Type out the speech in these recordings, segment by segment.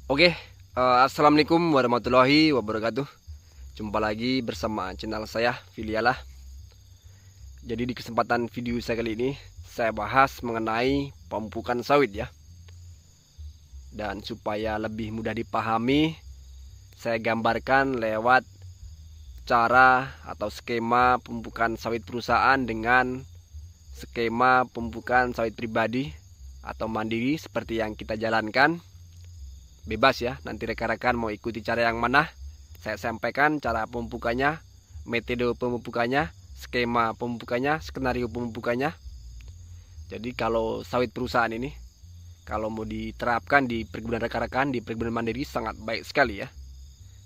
Oke, Assalamualaikum warahmatullahi wabarakatuh. Jumpa lagi bersama channel saya, Filialah. Jadi di kesempatan video saya kali ini, saya bahas mengenai pemupukan sawit ya. Dan supaya lebih mudah dipahami, saya gambarkan lewat cara atau skema pemupukan sawit perusahaan dengan skema pemupukan sawit pribadi atau mandiri seperti yang kita jalankan. Bebas ya, nanti rekan-rekan mau ikuti cara yang mana, saya sampaikan cara pemupukannya, metode pemupukannya, skema pemupukannya, skenario pemupukannya. Jadi kalau sawit perusahaan ini, kalau mau diterapkan di perkebunan rekan-rekan, di perkebunan mandiri sangat baik sekali ya.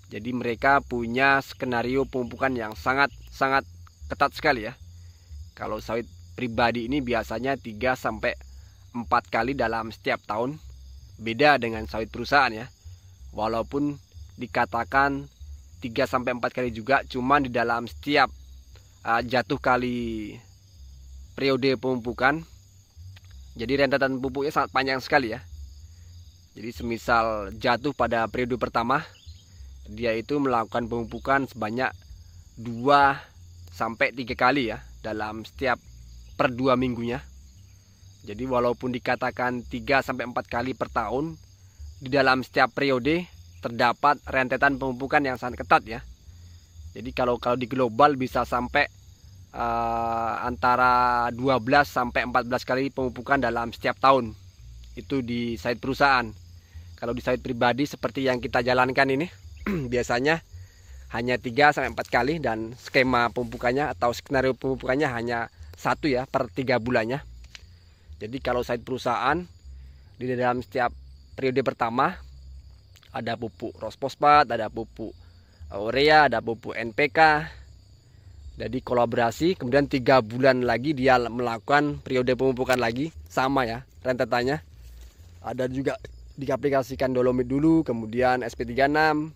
Jadi mereka punya skenario pemupukan yang sangat ketat sekali ya. Kalau sawit pribadi ini biasanya 3-4 kali dalam setiap tahun. Beda dengan sawit perusahaan ya. Walaupun dikatakan 3-4 kali juga, cuman di dalam setiap jatuh kali periode pemupukan, jadi rentetan pupuknya sangat panjang sekali ya. Jadi semisal jatuh pada periode pertama, dia itu melakukan pemupukan sebanyak 2-3 kali ya dalam setiap per 2 minggunya. Jadi walaupun dikatakan 3-4 kali per tahun, di dalam setiap periode terdapat rentetan pemupukan yang sangat ketat ya. Jadi kalau di global bisa sampai antara 12-14 kali pemupukan dalam setiap tahun. Itu di sawit perusahaan. Kalau di sawit pribadi seperti yang kita jalankan ini, biasanya hanya 3-4 kali dan skema pemupukannya atau skenario pemupukannya hanya 1 ya per 3 bulannya. Jadi kalau sawit perusahaan, di dalam setiap periode pertama ada pupuk rosfosfat, ada pupuk urea, ada pupuk NPK. Jadi kolaborasi, kemudian 3 bulan lagi dia melakukan periode pemupukan lagi, sama ya rentetannya. Ada juga diaplikasikan dolomit dulu, kemudian SP36.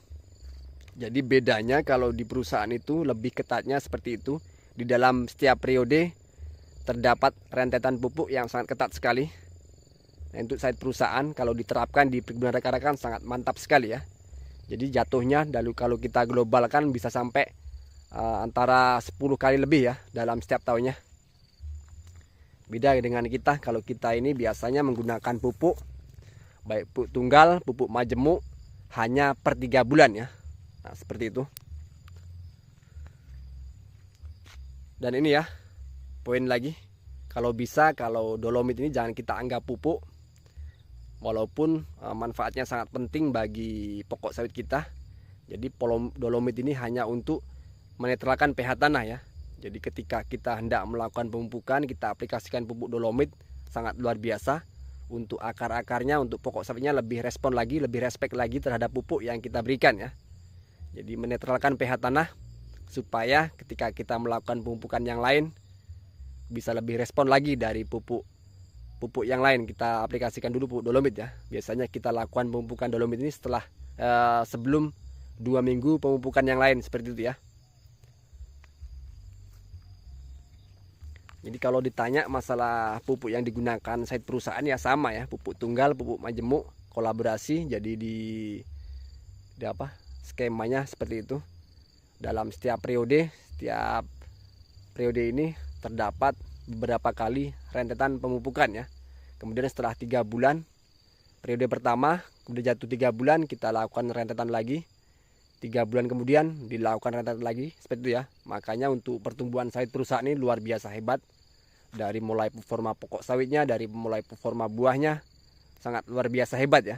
Jadi bedanya kalau di perusahaan itu lebih ketatnya seperti itu. Di dalam setiap periode terdapat rentetan pupuk yang sangat ketat sekali. Nah, untuk sawit perusahaan kalau diterapkan di perkebunan rekan-rekan sangat mantap sekali ya. Jadi jatuhnya kalau kita globalkan bisa sampai antara 10 kali lebih ya dalam setiap tahunnya. Beda dengan kita, kalau kita ini biasanya menggunakan pupuk baik pupuk tunggal, pupuk majemuk hanya per 3 bulan ya. Nah, seperti itu. Dan ini ya, poin lagi, kalau bisa, kalau dolomit ini jangan kita anggap pupuk. Walaupun manfaatnya sangat penting bagi pokok sawit kita. Jadi dolomit ini hanya untuk menetralkan pH tanah ya. Jadi ketika kita hendak melakukan pemupukan, kita aplikasikan pupuk dolomit, sangat luar biasa. Untuk akar-akarnya, untuk pokok sawitnya lebih respon lagi, lebih respect lagi terhadap pupuk yang kita berikan ya. Jadi menetralkan pH tanah, supaya ketika kita melakukan pemupukan yang lain bisa lebih respon lagi dari pupuk yang lain. Kita aplikasikan dulu pupuk dolomit ya. Biasanya kita lakukan pemupukan dolomit ini setelah sebelum 2 minggu pemupukan yang lain, seperti itu ya. Jadi kalau ditanya masalah pupuk yang digunakan sawit perusahaan ya sama ya, pupuk tunggal, pupuk majemuk, kolaborasi. Jadi di skemanya seperti itu. Dalam setiap periode ini terdapat beberapa kali rentetan pemupukan ya. Kemudian setelah 3 bulan periode pertama, kemudian jatuh 3 bulan kita lakukan rentetan lagi. 3 bulan kemudian dilakukan rentetan lagi, seperti itu ya. Makanya untuk pertumbuhan sawit perusahaan ini luar biasa hebat. Dari mulai performa pokok sawitnya, dari mulai performa buahnya sangat luar biasa hebat ya.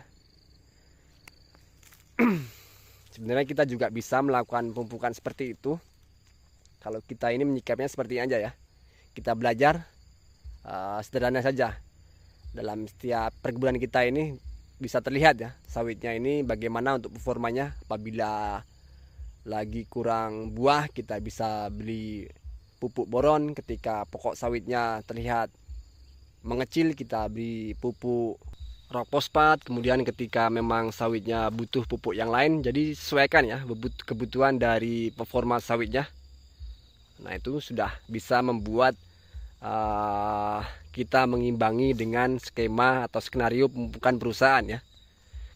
Sebenarnya kita juga bisa melakukan pemupukan seperti itu kalau kita ini menyikapnya seperti ini aja ya. Kita belajar sederhana saja. Dalam setiap perkebunan kita ini bisa terlihat ya sawitnya ini bagaimana untuk performanya. Apabila lagi kurang buah, kita bisa beli pupuk boron. Ketika pokok sawitnya terlihat mengecil, kita beli pupuk rock fosfat. Kemudian ketika memang sawitnya butuh pupuk yang lain, jadi sesuaikan ya kebutuhan dari performa sawitnya. Nah itu sudah bisa membuat kita mengimbangi dengan skema atau skenario pemupukan perusahaan ya.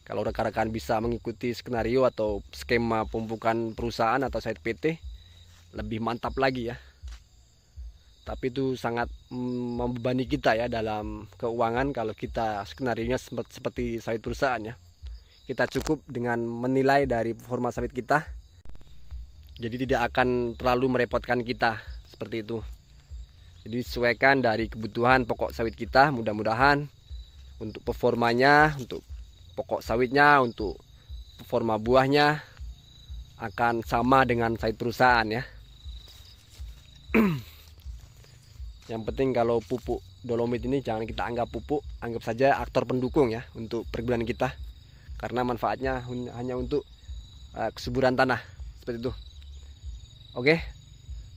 Kalau rekan-rekan bisa mengikuti skenario atau skema pemupukan perusahaan atau site PT, lebih mantap lagi ya. Tapi itu sangat membebani kita ya dalam keuangan kalau kita skenarionya seperti sawit perusahaan ya. Kita cukup dengan menilai dari performa sawit kita. Jadi tidak akan terlalu merepotkan kita seperti itu. Jadi sesuaikan dari kebutuhan pokok sawit kita, mudah-mudahan untuk performanya, untuk pokok sawitnya, untuk performa buahnya akan sama dengan sawit perusahaan ya. Yang penting kalau pupuk dolomit ini jangan kita anggap pupuk, anggap saja aktor pendukung ya untuk perkebunan kita. Karena manfaatnya hanya untuk kesuburan tanah seperti itu. Oke,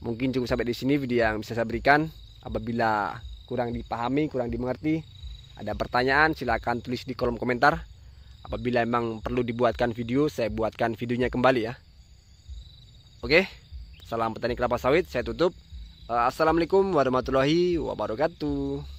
mungkin cukup sampai di sini video yang bisa saya berikan. Apabila kurang dipahami, kurang dimengerti, ada pertanyaan silakan tulis di kolom komentar. Apabila memang perlu dibuatkan video, saya buatkan videonya kembali ya. Oke, salam petani kelapa sawit, saya tutup. Assalamualaikum warahmatullahi wabarakatuh.